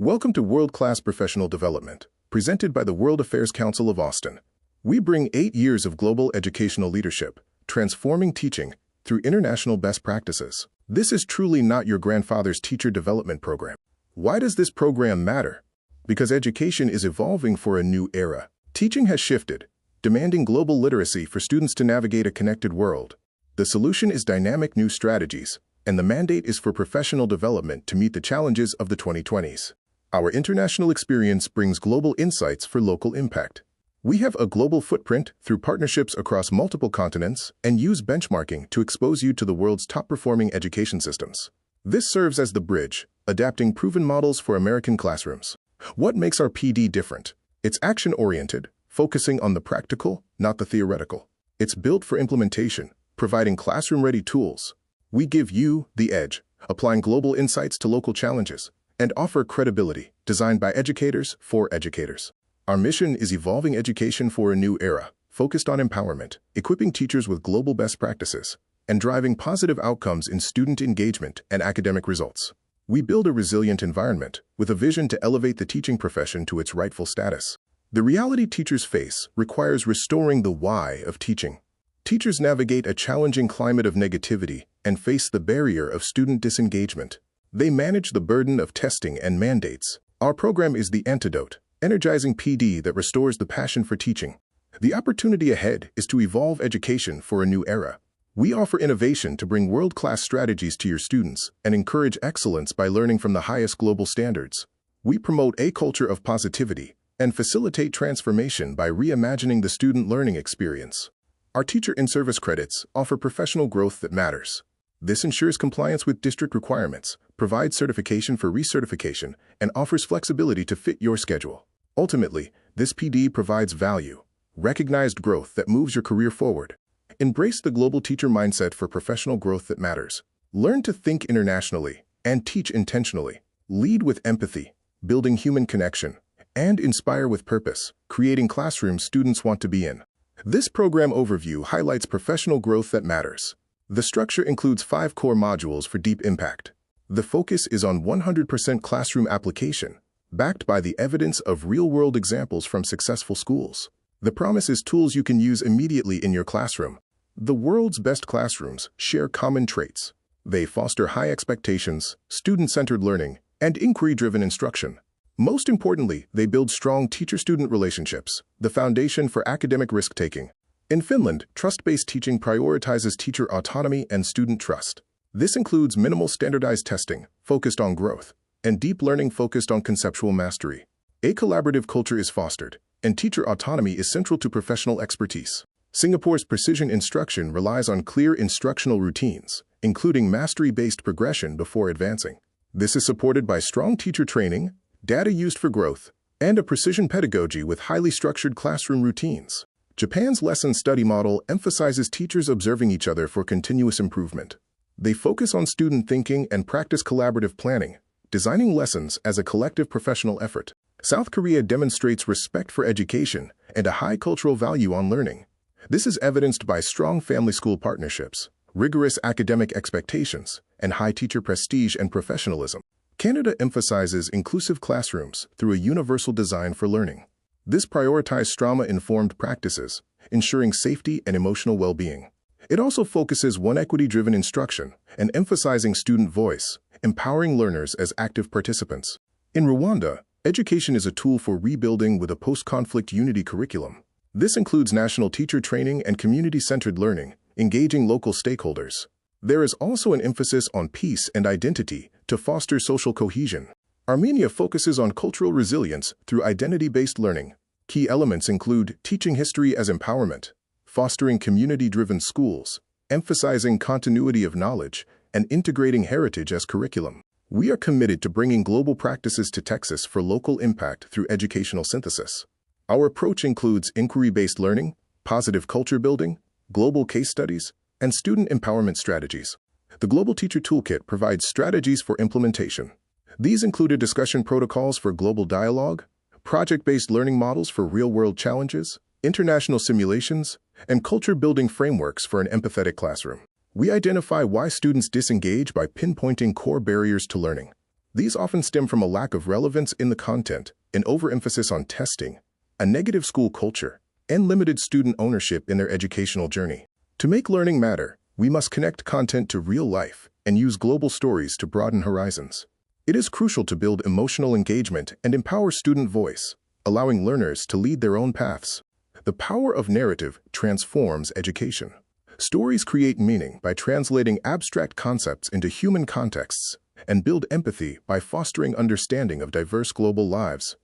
Welcome to World-Class Professional Development, presented by the World Affairs Council of Austin. We bring 8 years of global educational leadership, transforming teaching through international best practices. This is truly not your grandfather's teacher development program. Why does this program matter? Because education is evolving for a new era. Teaching has shifted, demanding global literacy for students to navigate a connected world. The solution is dynamic new strategies, and the mandate is for professional development to meet the challenges of the 2020s. Our international experience brings global insights for local impact. We have a global footprint through partnerships across multiple continents and use benchmarking to expose you to the world's top-performing education systems. This serves as the bridge, adapting proven models for American classrooms. What makes our PD different? It's action-oriented, focusing on the practical, not the theoretical. It's built for implementation, providing classroom-ready tools. We give you the edge, applying global insights to local challenges, and offer credibility, designed by educators for educators. Our mission is evolving education for a new era, focused on empowerment, equipping teachers with global best practices, and driving positive outcomes in student engagement and academic results. We build a resilient environment with a vision to elevate the teaching profession to its rightful status. The reality teachers face requires restoring the why of teaching. Teachers navigate a challenging climate of negativity and face the barrier of student disengagement. They manage the burden of testing and mandates. Our program is the antidote, energizing PD that restores the passion for teaching. The opportunity ahead is to evolve education for a new era. We offer innovation to bring world-class strategies to your students and encourage excellence by learning from the highest global standards. We promote a culture of positivity and facilitate transformation by reimagining the student learning experience. Our teacher in-service credits offer professional growth that matters. This ensures compliance with district requirements, provides certification for recertification, and offers flexibility to fit your schedule. Ultimately, this PD provides value, recognized growth that moves your career forward. Embrace the global teacher mindset for professional growth that matters. Learn to think internationally and teach intentionally. Lead with empathy, building human connection, and inspire with purpose, creating classrooms students want to be in. This program overview highlights professional growth that matters. The structure includes 5 core modules for deep impact. The focus is on 100% classroom application, backed by the evidence of real-world examples from successful schools. The promise is tools you can use immediately in your classroom. The world's best classrooms share common traits. They foster high expectations, student-centered learning, and inquiry-driven instruction. Most importantly, they build strong teacher-student relationships, the foundation for academic risk-taking. In Finland, trust-based teaching prioritizes teacher autonomy and student trust. This includes minimal standardized testing, focused on growth, and deep learning focused on conceptual mastery. A collaborative culture is fostered, and teacher autonomy is central to professional expertise. Singapore's precision instruction relies on clear instructional routines, including mastery-based progression before advancing. This is supported by strong teacher training, data used for growth, and a precision pedagogy with highly structured classroom routines. Japan's lesson study model emphasizes teachers observing each other for continuous improvement. They focus on student thinking and practice collaborative planning, designing lessons as a collective professional effort. South Korea demonstrates respect for education and a high cultural value on learning. This is evidenced by strong family-school partnerships, rigorous academic expectations, and high teacher prestige and professionalism. Canada emphasizes inclusive classrooms through a universal design for learning. This prioritizes trauma-informed practices, ensuring safety and emotional well-being. It also focuses on equity-driven instruction and emphasizing student voice, empowering learners as active participants. In Rwanda, education is a tool for rebuilding with a post-conflict unity curriculum. This includes national teacher training and community-centered learning, engaging local stakeholders. There is also an emphasis on peace and identity to foster social cohesion. Armenia focuses on cultural resilience through identity-based learning. Key elements include teaching history as empowerment, fostering community-driven schools, emphasizing continuity of knowledge, and integrating heritage as curriculum. We are committed to bringing global practices to Texas for local impact through educational synthesis. Our approach includes inquiry-based learning, positive culture building, global case studies, and student empowerment strategies. The Global Teacher Toolkit provides strategies for implementation. These included discussion protocols for global dialogue, project-based learning models for real-world challenges, international simulations, and culture-building frameworks for an empathetic classroom. We identify why students disengage by pinpointing core barriers to learning. These often stem from a lack of relevance in the content, an overemphasis on testing, a negative school culture, and limited student ownership in their educational journey. To make learning matter, we must connect content to real life and use global stories to broaden horizons. It is crucial to build emotional engagement and empower student voice, allowing learners to lead their own paths. The power of narrative transforms education. Stories create meaning by translating abstract concepts into human contexts and build empathy by fostering understanding of diverse global lives.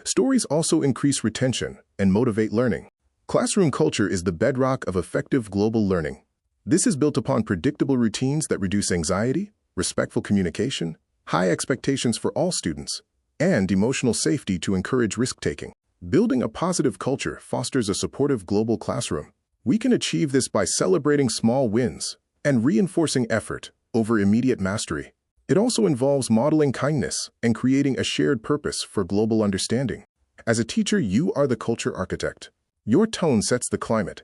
Stories also increase retention and motivate learning. Classroom culture is the bedrock of effective global learning. This is built upon predictable routines that reduce anxiety, respectful communication, high expectations for all students, and emotional safety to encourage risk-taking. Building a positive culture fosters a supportive global classroom. We can achieve this by celebrating small wins and reinforcing effort over immediate mastery. It also involves modeling kindness and creating a shared purpose for global understanding. As a teacher, you are the culture architect. Your tone sets the climate,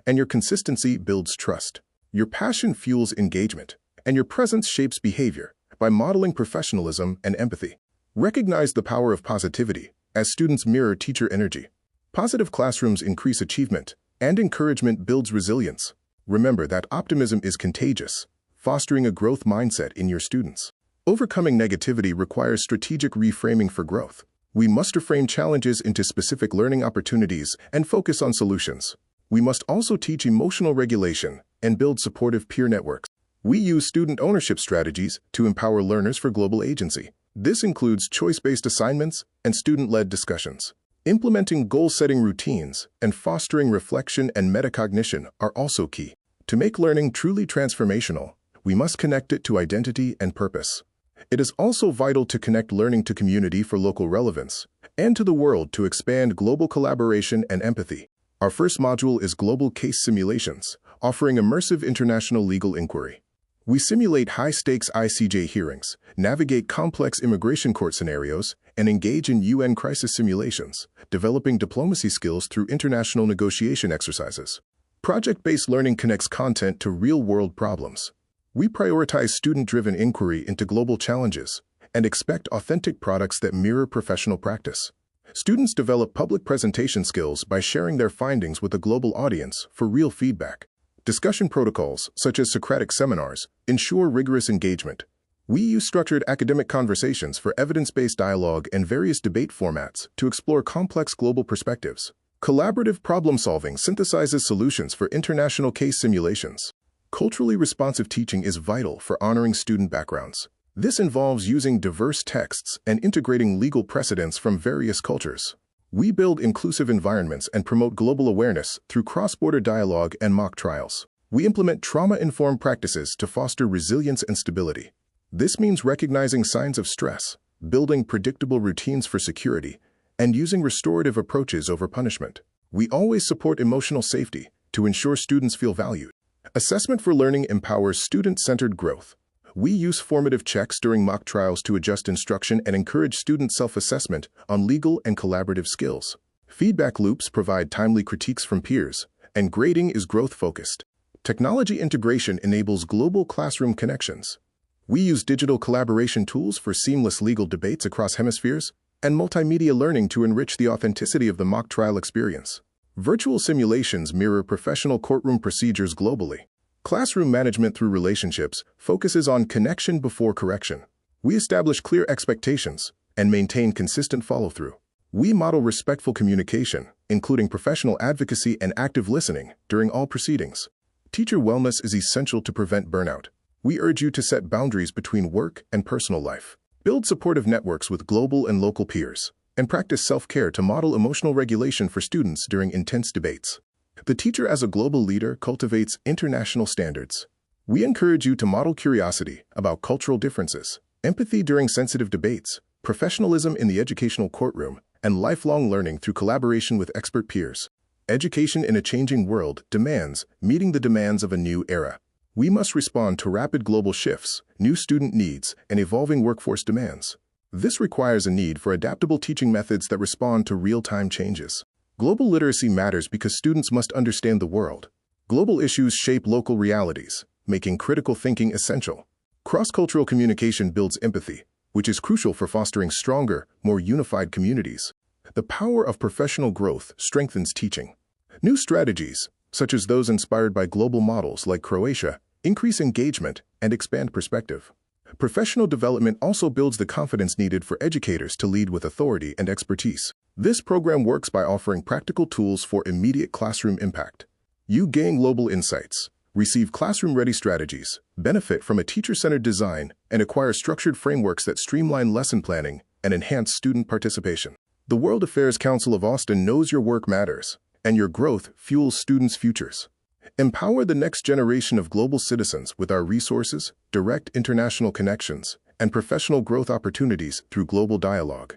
and your consistency builds trust. Your passion fuels engagement, and your presence shapes behavior by modeling professionalism and empathy. Recognize the power of positivity as students mirror teacher energy. Positive classrooms increase achievement, and encouragement builds resilience. Remember that optimism is contagious, fostering a growth mindset in your students. Overcoming negativity requires strategic reframing for growth. We must reframe challenges into specific learning opportunities and focus on solutions. We must also teach emotional regulation and build supportive peer networks. We use student ownership strategies to empower learners for global agency. This includes choice-based assignments and student-led discussions. Implementing goal-setting routines and fostering reflection and metacognition are also key. To make learning truly transformational, we must connect it to identity and purpose. It is also vital to connect learning to community for local relevance and to the world to expand global collaboration and empathy. Our first module is Global Case Simulations, offering immersive international legal inquiry. We simulate high-stakes ICJ hearings, navigate complex immigration court scenarios, and engage in UN crisis simulations, developing diplomacy skills through international negotiation exercises. Project-based learning connects content to real-world problems. We prioritize student-driven inquiry into global challenges and expect authentic products that mirror professional practice. Students develop public presentation skills by sharing their findings with a global audience for real feedback. Discussion protocols, such as Socratic seminars, ensure rigorous engagement. We use structured academic conversations for evidence-based dialogue and various debate formats to explore complex global perspectives. Collaborative problem-solving synthesizes solutions for international case simulations. Culturally responsive teaching is vital for honoring student backgrounds. This involves using diverse texts and integrating legal precedents from various cultures. We build inclusive environments and promote global awareness through cross-border dialogue and mock trials. We implement trauma-informed practices to foster resilience and stability. This means recognizing signs of stress, building predictable routines for security, and using restorative approaches over punishment. We always support emotional safety to ensure students feel valued. Assessment for learning empowers student-centered growth. We use formative checks during mock trials to adjust instruction and encourage student self-assessment on legal and collaborative skills. Feedback loops provide timely critiques from peers, and grading is growth-focused. Technology integration enables global classroom connections. We use digital collaboration tools for seamless legal debates across hemispheres and multimedia learning to enrich the authenticity of the mock trial experience. Virtual simulations mirror professional courtroom procedures globally. Classroom management through relationships focuses on connection before correction. We establish clear expectations and maintain consistent follow-through. We model respectful communication, including professional advocacy and active listening during all proceedings. Teacher wellness is essential to prevent burnout. We urge you to set boundaries between work and personal life. Build supportive networks with global and local peers, and practice self-care to model emotional regulation for students during intense debates. The teacher as a global leader cultivates international standards. We encourage you to model curiosity about cultural differences, empathy during sensitive debates, professionalism in the educational courtroom, and lifelong learning through collaboration with expert peers. Education in a changing world demands meeting the demands of a new era. We must respond to rapid global shifts, new student needs, and evolving workforce demands. This requires a need for adaptable teaching methods that respond to real-time changes. Global literacy matters because students must understand the world. Global issues shape local realities, making critical thinking essential. Cross-cultural communication builds empathy, which is crucial for fostering stronger, more unified communities. The power of professional growth strengthens teaching. New strategies, such as those inspired by global models like Croatia, increase engagement and expand perspective. Professional development also builds the confidence needed for educators to lead with authority and expertise. This program works by offering practical tools for immediate classroom impact. You gain global insights, receive classroom-ready strategies, benefit from a teacher-centered design, and acquire structured frameworks that streamline lesson planning and enhance student participation. The World Affairs Council of Austin knows your work matters, and your growth fuels students' futures. Empower the next generation of global citizens with our resources, direct international connections, and professional growth opportunities through global dialogue.